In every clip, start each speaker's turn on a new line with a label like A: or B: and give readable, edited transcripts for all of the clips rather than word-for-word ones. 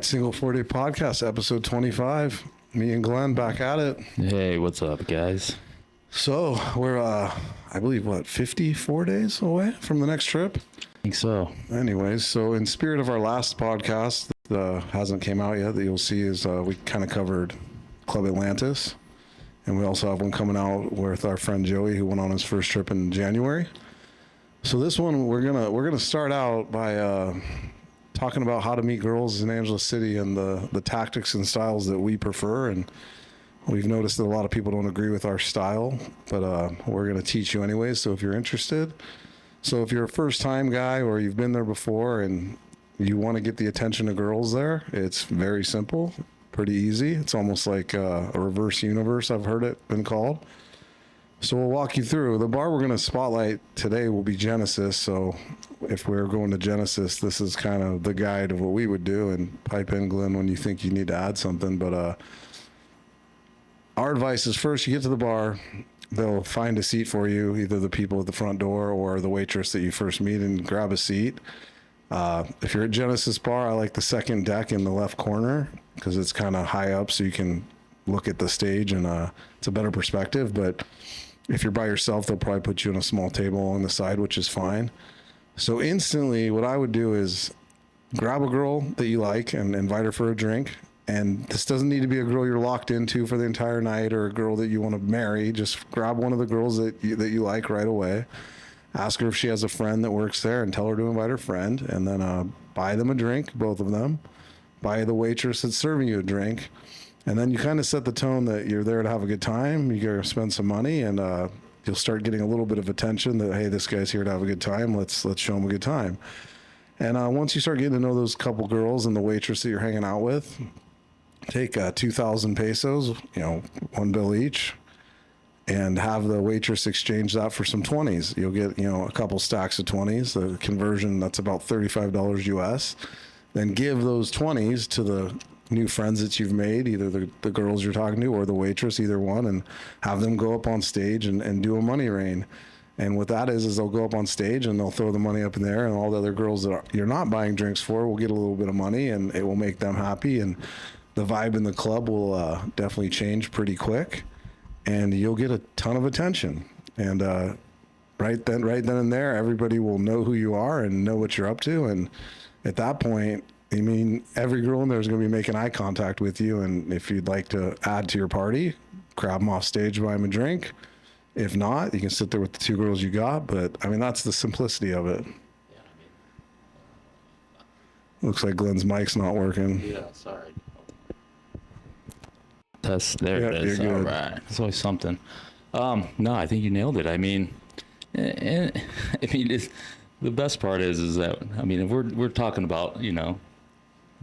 A: Single 4-Day Podcast, episode 25. Me and Glenn back at it.
B: Hey, what's up, guys?
A: So we're, I believe, 54 days away from the next trip?
B: I think so.
A: Anyways, so in spirit of our last podcast that hasn't came out yet, that you'll see is we kind of covered Club Atlantis. And we also have one coming out with our friend Joey, who went on his first trip in January. So this one, we're gonna start out by talking about how to meet girls in Angeles City and the tactics and styles that we prefer. And we've noticed that a lot of people don't agree with our style, but we're going to teach you anyways. So if you're interested, so if you're a first time guy or you've been there before and you want to get the attention of girls there, it's very simple, pretty easy. It's almost like a reverse universe, I've heard it been called. So we'll walk you through. The bar we're going to spotlight today will be Genesis. So if we're going to Genesis, this is kind of the guide of what we would do, and pipe in, Glenn, when you think you need to add something. But our advice is, first, you get to the bar, they'll find a seat for you, either the people at the front door or the waitress that you first meet, and grab a seat. If you're at Genesis Bar, I like the second deck in the left corner because it's kind of high up, so you can look at the stage, and it's a better perspective. But if you're by yourself, they'll probably put you on a small table on the side, which is fine. So instantly, what I would do is grab a girl that you like and invite her for a drink. And this doesn't need to be a girl you're locked into for the entire night or a girl that you want to marry. Just grab one of the girls that you like right away. Ask her if she has a friend that works there and tell her to invite her friend. And then buy them a drink, both of them. Buy the waitress that's serving you a drink. And then you kind of set the tone that you're there to have a good time. You're going to spend some money, and you'll start getting a little bit of attention that, hey, this guy's here to have a good time. Let's show him a good time. And once you start getting to know those couple girls and the waitress that you're hanging out with, take 2,000 pesos, one bill each, and have the waitress exchange that for some 20s. You'll get, a couple stacks of 20s. The conversion, that's about $35 US. Then give those 20s to the new friends that you've made, either the girls you're talking to or the waitress, either one, and have them go up on stage and do a money rain. And what that is they'll go up on stage and they'll throw the money up in there, and all the other girls that you're not buying drinks for will get a little bit of money, and it will make them happy. And the vibe in the club will definitely change pretty quick, and you'll get a ton of attention. And right then and there, everybody will know who you are and know what you're up to. And at that point, every girl in there is going to be making eye contact with you. And if you'd like to add to your party, grab them off stage, buy them a drink. If not, you can sit there with the two girls you got. But that's the simplicity of it.
B: Yeah,
A: Looks like Glenn's mic's not working.
B: Yeah, sorry. There it is. All right. It's always something. No, I think you nailed it. It's, the best part is that, if we're talking about,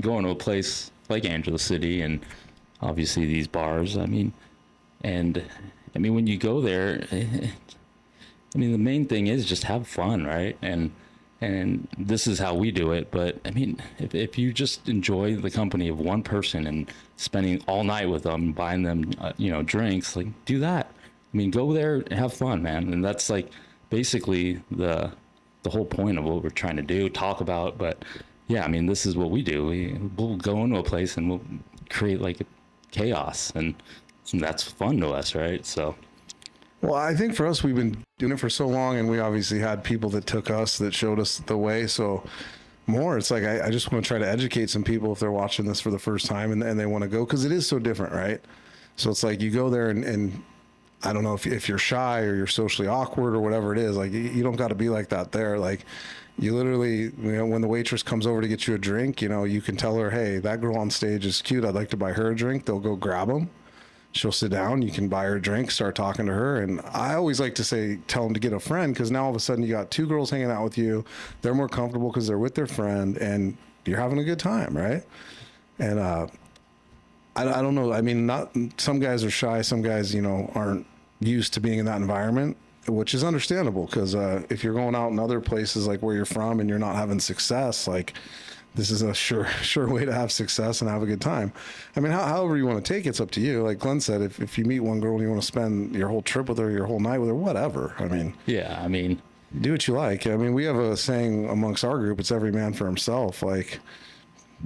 B: going to a place like Angeles City and obviously these bars, when you go there, the main thing is just have fun, right? And this is how we do it. But if you just enjoy the company of one person and spending all night with them, buying them, drinks, do that. Go there and have fun, man. And that's basically the whole point of what we're trying to do, talk about. But yeah, this is what we do. We'll go into a place and we'll create chaos, and that's fun to us, right? So.
A: Well, I think for us, we've been doing it for so long, and we obviously had people that took us, that showed us the way. So it's I just want to try to educate some people if they're watching this for the first time and they want to go, because it is so different, right? So it's you go there and I don't know if you're shy or you're socially awkward or whatever it is, you don't got to be like that there. You literally, when the waitress comes over to get you a drink, you can tell her, hey, that girl on stage is cute. I'd like to buy her a drink. They'll go grab them. She'll sit down, you can buy her a drink, start talking to her. And I always like to tell them to get a friend, because now all of a sudden you got two girls hanging out with you. They're more comfortable because they're with their friend and you're having a good time, right? And I don't know. Not some guys are shy. Some guys, aren't used to being in that environment, which is understandable, because if you're going out in other places where you're from and you're not having success, this is a sure way to have success and have a good time. However you want to take it's up to you. Like Glenn said, if you meet one girl and you want to spend your whole trip with her, your whole night with her, whatever. Do what you like. We have a saying amongst our group, it's every man for himself.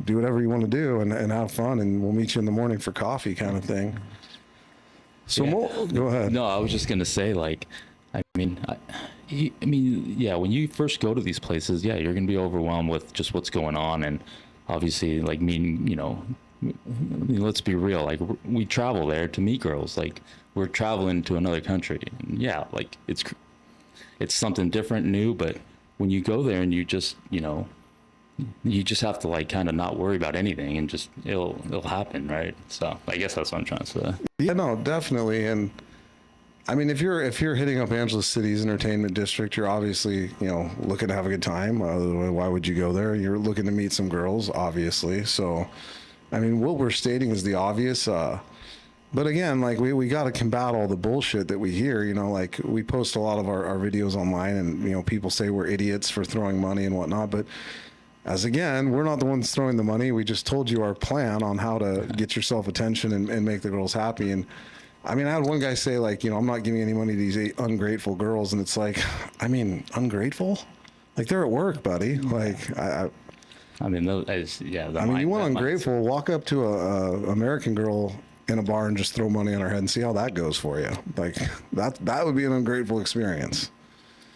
A: do whatever you want to do and have fun, and we'll meet you in the morning for coffee kind of thing. So go ahead.
B: No, I was just gonna say, like, yeah, when you first go to these places, yeah, you're gonna be overwhelmed with just what's going on, and obviously, like, let's be real, like, we travel there to meet girls, like, we're traveling to another country, and yeah, like, it's something different, new, but when you go there and you just, you just have to, like, kind of not worry about anything, and just it'll happen, right? So I guess that's what I'm trying to say.
A: Yeah, no, definitely. And I mean, if you're hitting up Angeles City's entertainment district, you're obviously, looking to have a good time. Why would you go there? You're looking to meet some girls, obviously. So, I mean, what we're stating is the obvious. But again, like, we got to combat all the bullshit that we hear. Like, we post a lot of our videos online, and people say we're idiots for throwing money and whatnot. But again, we're not the ones throwing the money. We just told you our plan on how to get yourself attention and make the girls happy. And I mean, I had one guy say, like, I'm not giving any money to these 8 ungrateful girls. And it's like, I mean, ungrateful? Like, they're at work, buddy. Like,
B: I mean,
A: you want ungrateful, walk up to a American girl in a bar and just throw money on her head and see how that goes for you. Like, that would be an ungrateful experience.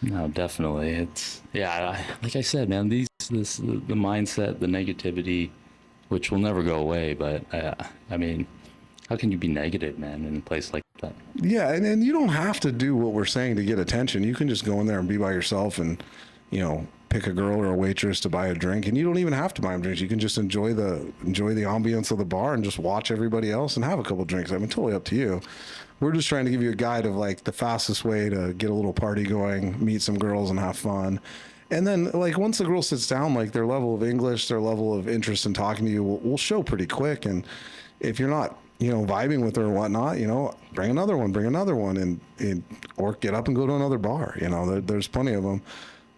B: No, definitely. Like I said, man, the mindset, the negativity, which will never go away. But I mean, how can you be negative, man, in a place like that?
A: Yeah, and you don't have to do what we're saying to get attention. You can just go in there and be by yourself and, pick a girl or a waitress to buy a drink, and you don't even have to buy them drinks. You can just enjoy the ambience of the bar and just watch everybody else and have a couple drinks. I mean, totally up to you. We're just trying to give you a guide of, like, the fastest way to get a little party going, meet some girls, and have fun. And then, like, once the girl sits down, like, their level of English, their level of interest in talking to you will show pretty quick. And if you're not, vibing with her or whatnot, bring another one, and or get up and go to another bar. There's plenty of them.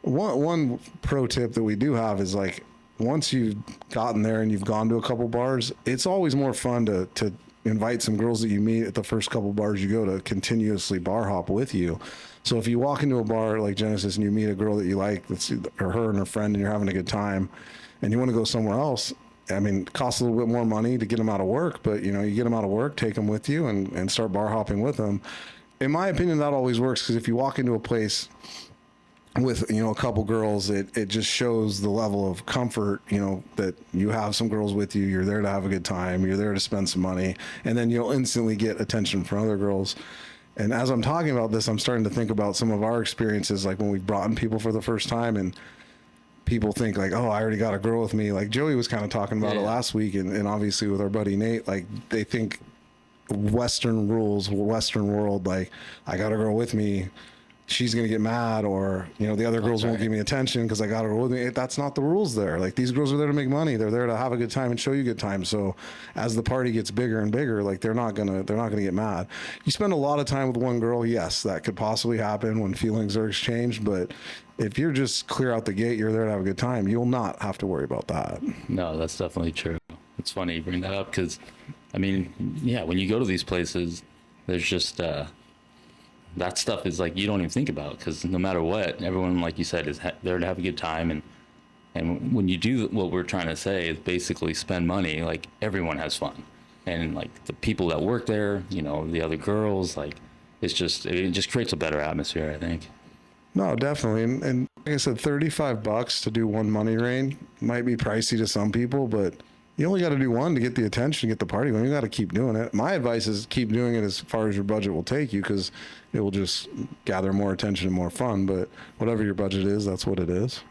A: One pro tip that we do have is, like, once you've gotten there and you've gone to a couple bars, it's always more fun to invite some girls that you meet at the first couple bars you go to continuously bar hop with you. So if you walk into a bar like Genesis and you meet a girl that you like, or her and her friend, and you're having a good time, and you want to go somewhere else, I mean, it costs a little bit more money to get them out of work, but, you get them out of work, take them with you, and start bar hopping with them. In my opinion, that always works, because if you walk into a place with, a couple girls, it just shows the level of comfort, that you have some girls with you, you're there to have a good time, you're there to spend some money, and then you'll instantly get attention from other girls. And as I'm talking about this, I'm starting to think about some of our experiences, like when we've brought in people for the first time, and people think, like, oh, I already got a girl with me. Like Joey was kind of talking about it last week, and obviously with our buddy Nate, like, they think Western rules, Western world, like, I got a girl with me, she's going to get mad, or, the other girls won't give me attention because I got her with me. That's not the rules there. Like, these girls are there to make money. They're there to have a good time and show you a good time. So as the party gets bigger and bigger, like, they're not going to get mad. You spend a lot of time with one girl. Yes, that could possibly happen when feelings are exchanged. But if you're just clear out the gate, you're there to have a good time, you'll not have to worry about that.
B: No, that's definitely true. It's funny you bring that up, because, I mean, yeah, when you go to these places, there's just, that stuff is, like, you don't even think about, because no matter what, everyone, like you said, is there to have a good time. And when you do what we're trying to say is basically spend money, like, everyone has fun. And, like, the people that work there, the other girls, like, it just creates a better atmosphere, I think.
A: No, definitely. And like I said, $35 to do one money rain might be pricey to some people, but you only got to do one to get the attention, get the party going. You got to keep doing it. My advice is keep doing it as far as your budget will take you, because it will just gather more attention and more fun. But whatever your budget is, that's what it is.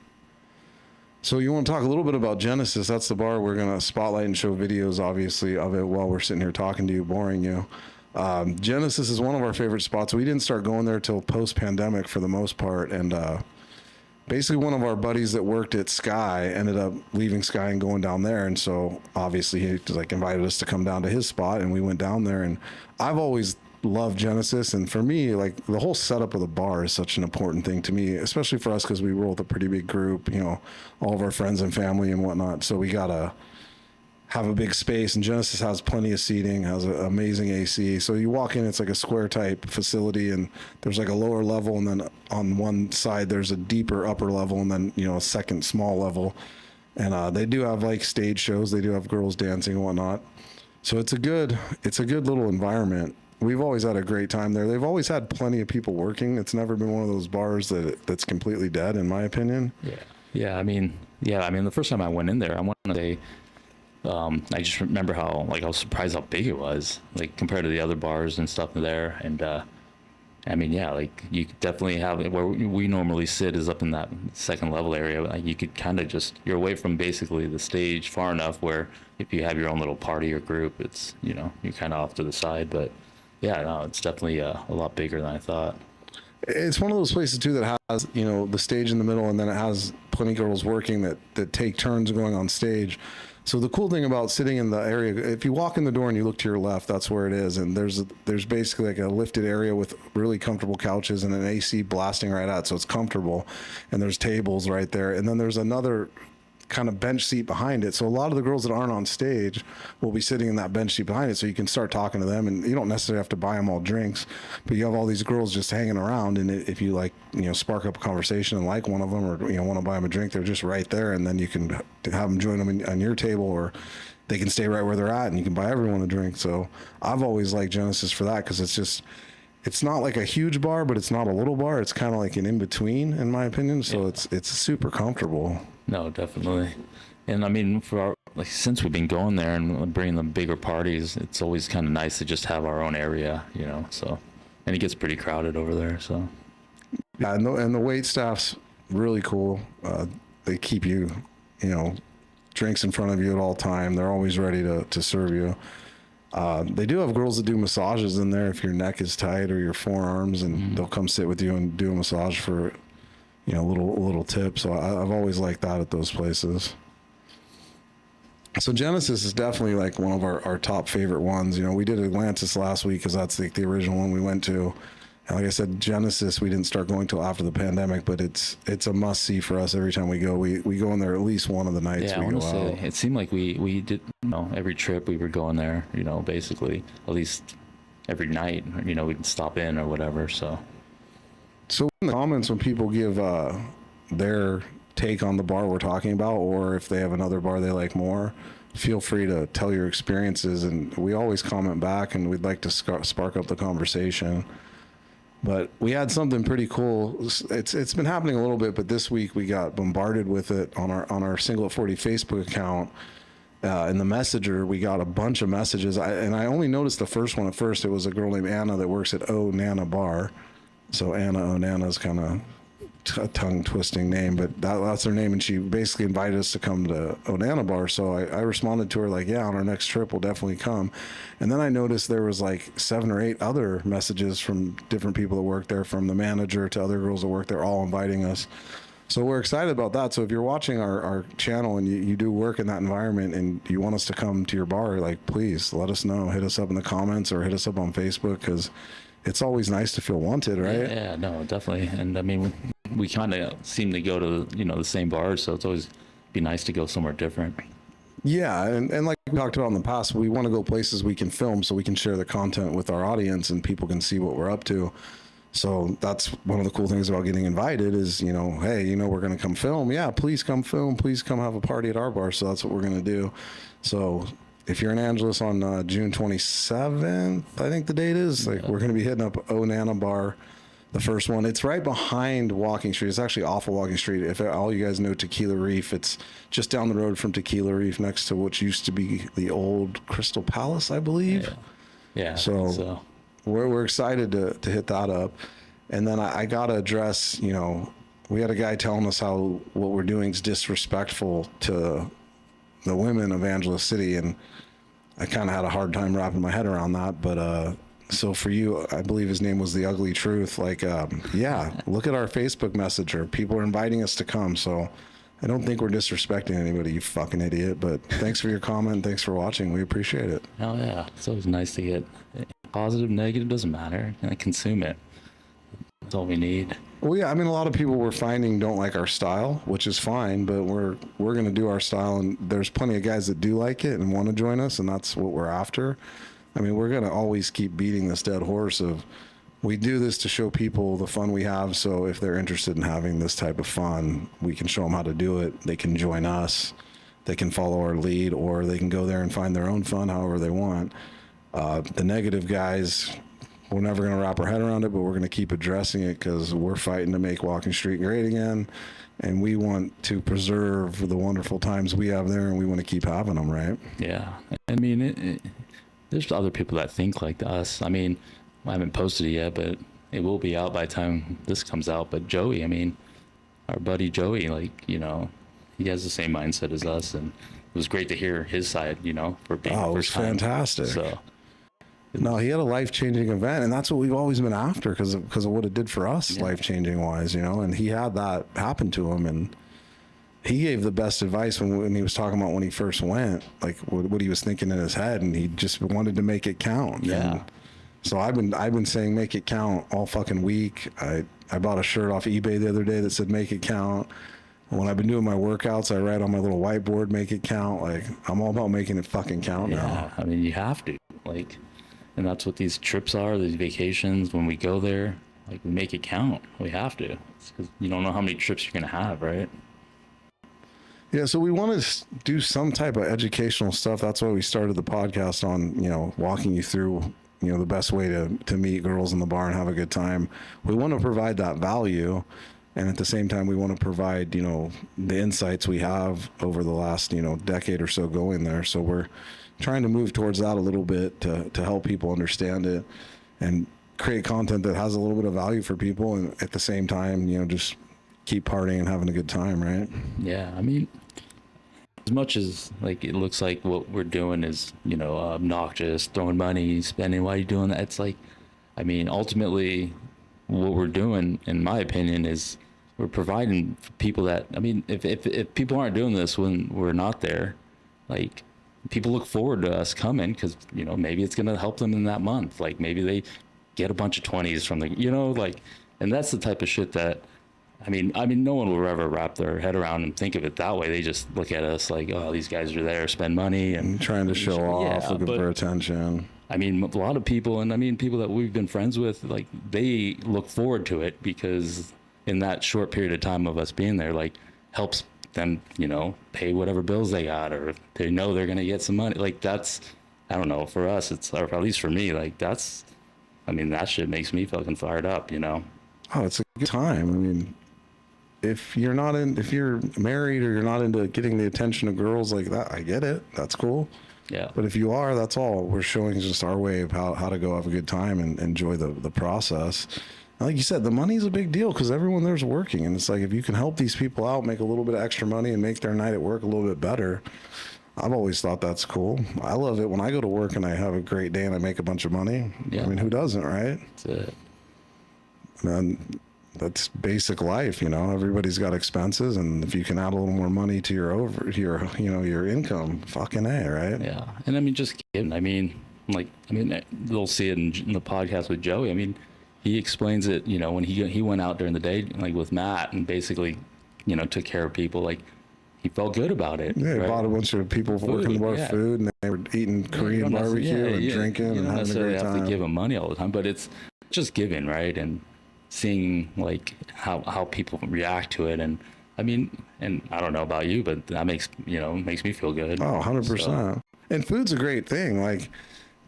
A: So you want to talk a little bit about Genesis? That's the bar we're going to spotlight and show videos, obviously, of it while we're sitting here talking to you, boring you. Genesis is one of our favorite spots. We didn't start going there till post-pandemic for the most part, and basically one of our buddies that worked at Sky ended up leaving Sky and going down there, and so obviously he, like, invited us to come down to his spot, and we went down there. And I've always loved Genesis, and for me, like, the whole setup of the bar is such an important thing to me, especially for us, because we roll with a pretty big group, all of our friends and family and whatnot, so we gotta have a big space. And Genesis has plenty of seating, has an amazing AC. So you walk in, it's like a square type facility, and there's like a lower level, and then on one side there's a deeper upper level, and then a second small level. And they do have like stage shows. They do have girls dancing and whatnot. So it's a good little environment. We've always had a great time there. They've always had plenty of people working. It's never been one of those bars that's completely dead, in my opinion.
B: Yeah. I mean, the first time I went in there, I want to say, I just remember how, like, I was surprised how big it was, like, compared to the other bars and stuff there. And, I mean, yeah, like, you could definitely have it where we normally sit is up in that second level area. Like, you could kind of just, you're away from basically the stage far enough where if you have your own little party or group, it's, you're kind of off to the side. But yeah, no, it's definitely a lot bigger than I thought.
A: It's one of those places too that has, the stage in the middle, and then it has plenty of girls working that take turns going on stage. So the cool thing about sitting in the area, if you walk in the door and you look to your left, that's where it is. And there's basically like a lifted area with really comfortable couches and an AC blasting right out. So it's comfortable. And there's tables right there. And then there's another kind of bench seat behind it. So a lot of the girls that aren't on stage will be sitting in that bench seat behind it. So you can start talking to them, and you don't necessarily have to buy them all drinks, but you have all these girls just hanging around. And if you spark up a conversation and like one of them, or, want to buy them a drink, they're just right there. And then you can have them join them on your table, or they can stay right where they're at and you can buy everyone a drink. So I've always liked Genesis for that, because it's not like a huge bar, but it's not a little bar. It's kind of like an in-between, in my opinion. So it's super comfortable.
B: No, definitely. And I mean, since we've been going there and bringing the bigger parties, it's always kind of nice to just have our own area, so, and it gets pretty crowded over there. So
A: yeah, and the wait staff's really cool. They keep you, drinks in front of you at all time. They're always ready to serve you. They do have girls that do massages in there if your neck is tight or your forearms, and they'll come sit with you and do a massage for, a little tip. So I've always liked that at those places. So Genesis is definitely like one of our top favorite ones. We did Atlantis last week because that's like the original one we went to. And like I said, Genesis, we didn't start going till after the pandemic, but it's a must see for us every time we go. We go in there at least one of the nights we go out.
B: It seemed like we did, every trip we were going there, basically at least every night, we'd stop in or whatever. So
A: in the comments, when people give their take on the bar we're talking about, or if they have another bar they like more, feel free to tell your experiences, and we always comment back, and we'd like to spark up the conversation. But we had something pretty cool. It's been happening a little bit, but this week we got bombarded with it on our Single at 40 Facebook account. In the messenger, we got a bunch of messages, and I only noticed the first one at first. It was a girl named Anna that works at O Nana Bar. So Anna Onana is kind of a tongue-twisting name, but that's her name, and she basically invited us to come to Onana Bar. So I responded to her like, yeah, on our next trip we'll definitely come. And then I noticed there was like 7 or 8 other messages from different people that work there, from the manager to other girls that work there, all inviting us. So we're excited about that. So if you're watching our channel and you do work in that environment and you want us to come to your bar, like, please let us know. Hit us up in the comments or hit us up on Facebook, because it's always nice to feel wanted, right?
B: Yeah, no, definitely. And I mean, we kind of seem to go to, the same bars, so it's always be nice to go somewhere different.
A: Yeah, and like we talked about in the past, we want to go places we can film so we can share the content with our audience and people can see what we're up to. So that's one of the cool things about getting invited is, hey, we're going to come film. Yeah, please come film. Please come have a party at our bar. So that's what we're going to do. So if you're in Angeles on June 27th, I think the date is, we're going to be hitting up Onana Bar, the first one. It's right behind Walking Street. It's actually off of Walking Street. If all you guys know Tequila Reef, it's just down the road from Tequila Reef, next to what used to be the old Crystal Palace, I believe.
B: Yeah.
A: So we're excited to hit that up. And then I got to address, we had a guy telling us how what we're doing is disrespectful to the women of Angeles City, and I kind of had a hard time wrapping my head around that. But so for you, I believe his name was The Ugly Truth. Look at our Facebook Messenger. People are inviting us to come. So I don't think we're disrespecting anybody, you fucking idiot. But thanks for your comment. Thanks for watching. We appreciate it.
B: Oh yeah, it's always nice to get positive, negative, doesn't matter. I consume it. That's all we need.
A: Well, yeah, I mean, a lot of people we're finding don't like our style, which is fine, but we're going to do our style, and there's plenty of guys that do like it and want to join us, and that's what we're after. I mean, we're going to always keep beating this dead horse of we do this to show people the fun we have. So if they're interested in having this type of fun, we can show them how to do it. They can join us. They can follow our lead, or they can go there and find their own fun however they want. The negative guys, we're never going to wrap our head around it, but we're going to keep addressing it because we're fighting to make Walking Street great again. And we want to preserve the wonderful times we have there, and we want to keep having them, right?
B: Yeah. I mean, there's other people that think like us. I mean, I haven't posted it yet, but it will be out by the time this comes out. But Joey, I mean, our buddy Joey, like, you know, he has the same mindset as us. And it was great to hear his side, you know, for being
A: Oh, it was fantastic.
B: So.
A: No, he had a life-changing event, and that's what we've always been after because of what it did for us, life-changing wise, you know. And he had that happen to him, and he gave the best advice when he was talking about when he first went, like what he was thinking in his head, and he just wanted to make it count.
B: Yeah.
A: And so I've been saying make it count all fucking week. I bought a shirt off eBay the other day that said make it count. When I've been doing my workouts, I write on my little whiteboard, make it count. Like, I'm all about making it fucking count now.
B: Yeah, I mean, you have to, like. And that's what these trips are, these vacations. When we go there, like, we make it count. We have to. Because you don't know how many trips you're going to have, right?
A: Yeah, so we want to do some type of educational stuff. That's why we started the podcast on, you know, walking you through, you know, the best way to meet girls in the bar and have a good time. We want to provide that value. And at the same time, we want to provide, you know, the insights we have over the last, you know, decade or so going there. So we're trying to move towards that a little bit to help people understand it and create content that has a little bit of value for people, and at the same time, you know, just keep partying and having a good time, right?
B: Yeah, I mean, as much as, like, it looks like what we're doing is, you know, obnoxious, throwing money, spending, why are you doing that? It's like, I mean, ultimately, what we're doing, in my opinion, is we're providing for people that, I mean, if people aren't doing this when we're not there, like, people look forward to us coming because, you know, maybe it's going to help them in that month. Like, maybe they get a bunch of 20s from the, you know, like, and that's the type of shit that, I mean, no one will ever wrap their head around and think of it that way. They just look at us like, oh, these guys are there, spend money and
A: trying to show off, looking for attention.
B: I mean, a lot of people, and I mean, people that we've been friends with, like, they look forward to it because in that short period of time of us being there, like, helps them, you know, pay whatever bills they got, or they know they're going to get some money. Like, that's, I don't know, for us, it's, or at least for me, like, that's, I mean, that shit makes me fucking fired up, you know?
A: Oh, it's a good time. I mean, if you're married or you're not into getting the attention of girls like that, I get it. That's cool.
B: Yeah.
A: But if you are, that's all. We're showing just our way of how to go have a good time and enjoy the process. Like you said, the money's a big deal because everyone there's working. And it's like, if you can help these people out, make a little bit of extra money and make their night at work a little bit better, I've always thought that's cool. I love it when I go to work and I have a great day and I make a bunch of money.
B: Yeah.
A: I mean, who doesn't, right?
B: That's it.
A: And that's basic life, you know. Everybody's got expenses, and if you can add a little more money to your income, fucking A, right?
B: Yeah. And I mean, just kidding. I mean, they'll see it in the podcast with Joey. I mean, he explains it, you know, when he went out during the day, like with Matt, and basically, you know, took care of people. Like, he felt good about it.
A: Yeah, he
B: right?
A: bought a bunch of people working more food, and they were eating Korean barbecue and drinking and having a great time. You don't necessarily have to
B: give them money all the time, but it's just giving, right? And seeing, like, how people react to it. And I mean, and I don't know about you, but that makes me feel good.
A: Oh, 100%. So. And food's a great thing. Like,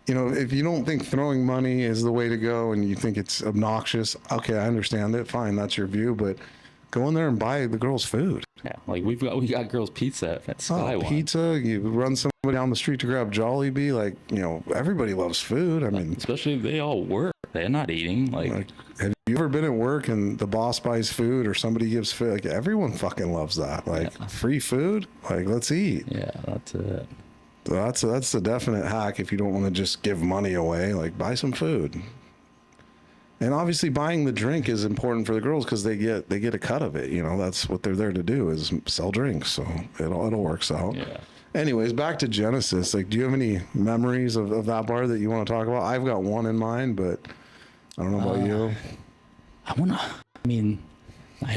A: you know, if you don't think throwing money is the way to go and you think it's obnoxious, okay, I understand it. Fine, that's your view. But go in there and buy the girls food.
B: Yeah, like we got girls pizza at Sky One.
A: Pizza. You run somebody down the street to grab Jollibee. Like, you know, everybody loves food. I mean,
B: especially if they all work. They're not eating. Like,
A: have you ever been at work and the boss buys food or somebody gives food? Like, everyone fucking loves that. Like, free food. Like, let's eat.
B: Yeah, that's it.
A: So that's the definite hack. If you don't want to just give money away, like, buy some food. And obviously buying the drink is important for the girls because they get a cut of it. You know, that's what they're there to do, is sell drinks. So it all works out.
B: Yeah.
A: Anyways, back to Genesis. Like, do you have any memories of that bar that you want to talk about? I've got one in mind, but I don't know about you.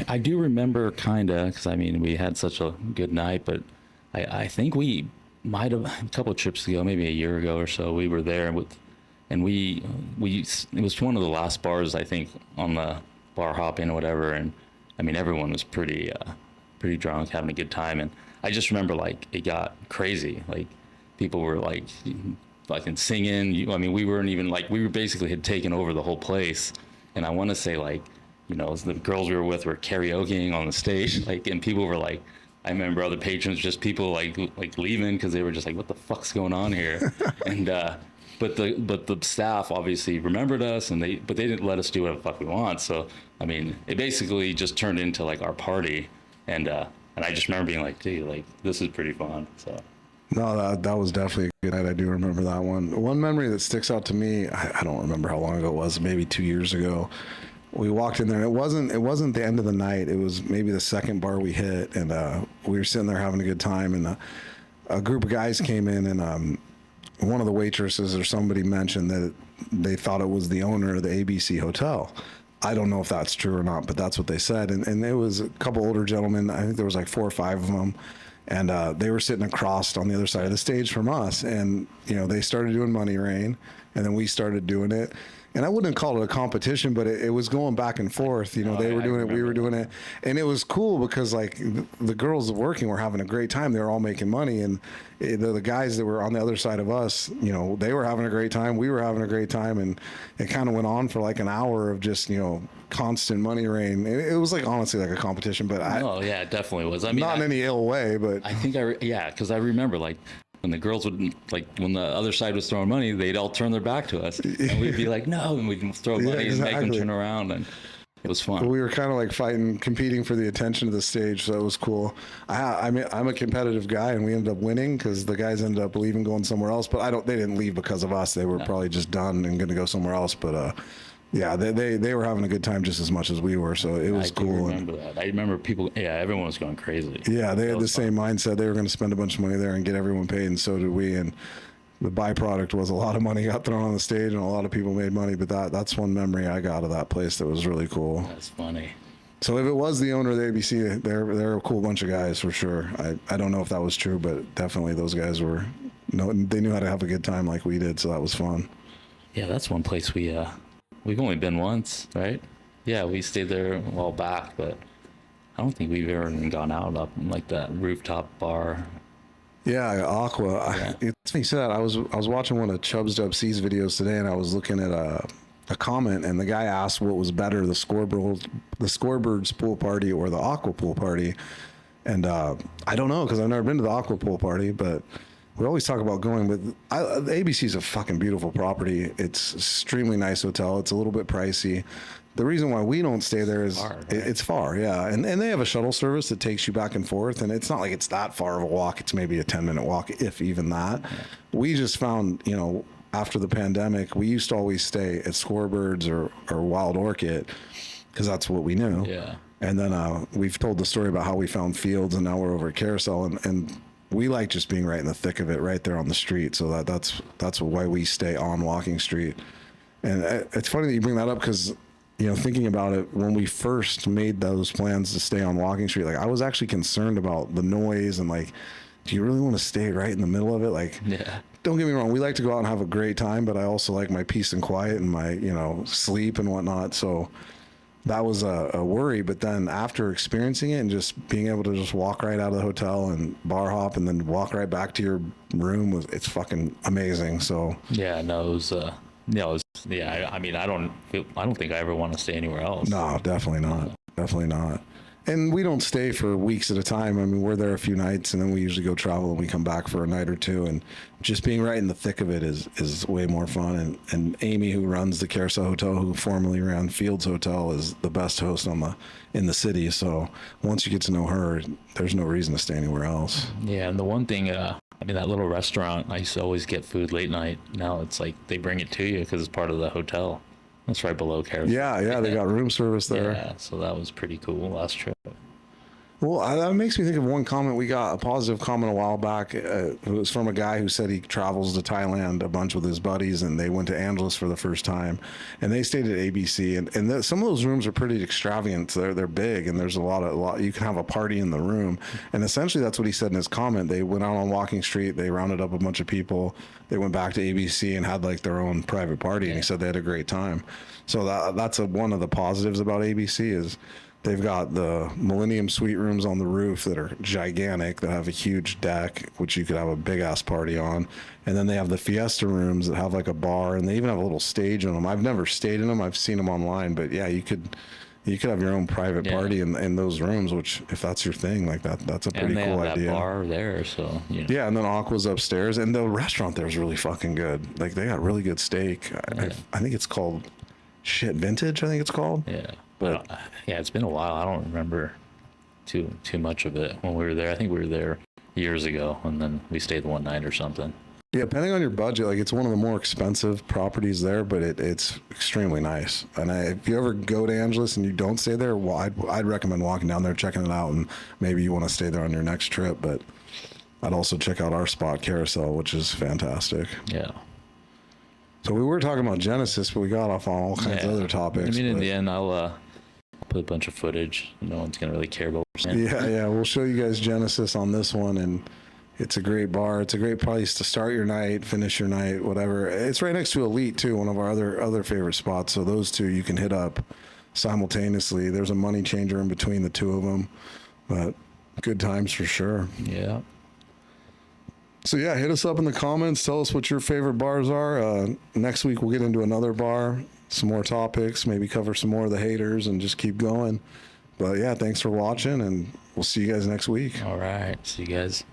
B: I do remember kind of, because I mean, we had such a good night, but I think we might have, a couple of trips ago, maybe a year ago or so, we were there with and it was one of the last bars, I think, on the bar hopping or whatever. And I mean, everyone was pretty drunk, having a good time. And I just remember like it got crazy. Like people were like fucking singing. I mean, we weren't even like, we were basically had taken over the whole place. And I want to say like, you know, the girls we were with were karaokeing on the stage, like, and people were like, I remember other patrons, just people like leaving because they were just like, what the fuck's going on here? And but the staff obviously remembered us, and they didn't let us do whatever the fuck we want. So I mean, it basically just turned into like our party, and I just remember being like, dude, like this is pretty fun. So.
A: No, that was definitely a good night. I do remember that one. One memory that sticks out to me, I don't remember how long ago it was, maybe 2 years ago. We walked in there, and it wasn't the end of the night. It was maybe the second bar we hit, and we were sitting there having a good time, and a group of guys came in, and one of the waitresses or somebody mentioned that they thought it was the owner of the ABC hotel. I don't know if that's true or not, but that's what they said. And it was a couple older gentlemen. I think there was like 4 or 5 of them. And they were sitting across on the other side of the stage from us. And, you know, they started doing Money Rain, and then we started doing it. And I wouldn't call it a competition, but it was going back and forth. You know, they were doing it, we were doing it. And it was cool because, like, the girls working were having a great time. They were all making money. And the guys that were on the other side of us, you know, they were having a great time. We were having a great time. And it kind of went on for like an hour of just, you know, constant Money Rain. It was like, honestly, like a competition. But
B: Oh, yeah, it definitely was. I mean,
A: not in any ill way, but
B: I think because I remember, like, when the girls would, like, when the other side was throwing money, they'd all turn their back to us, and we'd be like, no, and we'd throw money and make them turn around, and it was fun.
A: We were kind of like competing for the attention of the stage, so it was cool. I mean, I'm a competitive guy, and we ended up winning because the guys ended up leaving, going somewhere else. But they didn't leave because of us. They were probably just done and going to go somewhere else. But yeah, they were having a good time just as much as we were, so it was cool.
B: I remember that. I remember people. Yeah, everyone was going crazy.
A: Yeah, they had the same mindset. They were going to spend a bunch of money there and get everyone paid, and so did we. And the byproduct was a lot of money got thrown on the stage, and a lot of people made money. But that's one memory I got of that place that was really cool.
B: That's funny.
A: So if it was the owner of the ABC, they're a cool bunch of guys for sure. I don't know if that was true, but definitely those guys were. No, they knew how to have a good time like we did, so that was fun.
B: Yeah, that's one place we've only been once, right? Yeah, we stayed there a while back, but I don't think we've ever even gone out up in like that rooftop bar.
A: Yeah, Aqua.
B: Yeah.
A: It's funny you said that. I was watching one of Chubbs Dub C's videos today, and I was looking at a comment, and the guy asked what was better, the Scorebirds pool party or the Aqua pool party. And I don't know, because I've never been to the Aqua pool party, but we always talk about going with the ABC is a fucking beautiful property. It's an extremely nice hotel. It's a little bit pricey. The reason why we don't stay there is it's far, yeah. And they have a shuttle service that takes you back and forth, and it's not like it's that far of a walk. It's maybe a 10-minute walk, if even that. Yeah. We just found, you know, after the pandemic, we used to always stay at Scorebirds or Wild Orchid because that's what we knew.
B: Yeah.
A: And then we've told the story about how we found Fields, and now we're over at Carousel, and we like just being right in the thick of it, right there on the street. So that's why we stay on Walking Street. And it's funny that you bring that up because, you know, thinking about it, when we first made those plans to stay on Walking Street, like I was actually concerned about the noise and like, do you really want to stay right in the middle of it? Like,
B: yeah.
A: Don't get me wrong, we like to go out and have a great time, but I also like my peace and quiet and my, you know, sleep and whatnot. So that was a worry. But then after experiencing it and just being able to just walk right out of the hotel and bar hop and then walk right back to your room, it's fucking amazing. So
B: yeah, no, it was yeah. I mean, I don't think I ever want to stay anywhere else.
A: No, definitely not. Definitely not. And we don't stay for weeks at a time. I mean, we're there a few nights, and then we usually go travel, and we come back for a night or two. And just being right in the thick of it is way more fun. And Amy, who runs the Carousel Hotel, who formerly ran Fields Hotel, is the best host in the city. So once you get to know her, there's no reason to stay anywhere else.
B: Yeah, and the one thing, I mean, that little restaurant, I used to always get food late night. Now it's like they bring it to you because it's part of the hotel. That's right below Carousel.
A: Yeah, they got room service there.
B: Yeah, so that was pretty cool last trip.
A: Well, that makes me think of one comment we got, a positive comment a while back. It was from a guy who said he travels to Thailand a bunch with his buddies, and they went to Angeles for the first time, and they stayed at ABC. And some of those rooms are pretty extravagant. They're big, and there's a lot. You can have a party in the room, and essentially that's what he said in his comment. They went out on Walking Street, they rounded up a bunch of people, they went back to ABC and had like their own private party, and he said they had a great time. So that's one of the positives about ABC is. They've got the Millennium Suite rooms on the roof that are gigantic, that have a huge deck, which you could have a big ass party on. And then they have the Fiesta rooms that have like a bar, and they even have a little stage in them. I've never stayed in them. I've seen them online, but yeah, you could have your own private party in those rooms, which if that's your thing, like that's a pretty
B: and they
A: cool
B: have
A: idea.
B: That bar there, so
A: Yeah, and then Aqua's upstairs, and the restaurant there is really fucking good. Like they got really good steak. I think it's called Vintage. I think it's called.
B: Yeah.
A: But
B: yeah, it's been a while. I don't remember too much of it when we were there. I think we were there years ago, and then we stayed one night or something.
A: yeah, depending on your budget, like it's one of the more expensive properties there, but it's extremely nice. And if you ever go to Angeles and you don't stay there, well, I'd recommend walking down there, checking it out, and maybe you want to stay there on your next trip. But I'd also check out our spot, Carousel, which is fantastic.
B: Yeah.
A: So we were talking about Genesis, but we got off on all kinds of other topics.
B: I mean, in the end, I'll put a bunch of footage. No one's gonna really care about what we're saying.
A: Yeah, we'll show you guys Genesis on this one, and it's a great bar. It's a great place to start your night, finish your night, whatever. It's right next to Elite too, one of our other favorite spots. So those two you can hit up simultaneously. There's a money changer in between the two of them, but good times for sure.
B: Yeah.
A: So yeah, hit us up in the comments. Tell us what your favorite bars are. Next week we'll get into another bar, some more topics, maybe cover some more of the haters, and just keep going. But yeah, thanks for watching, and we'll see you guys next week.
B: All right. See you guys.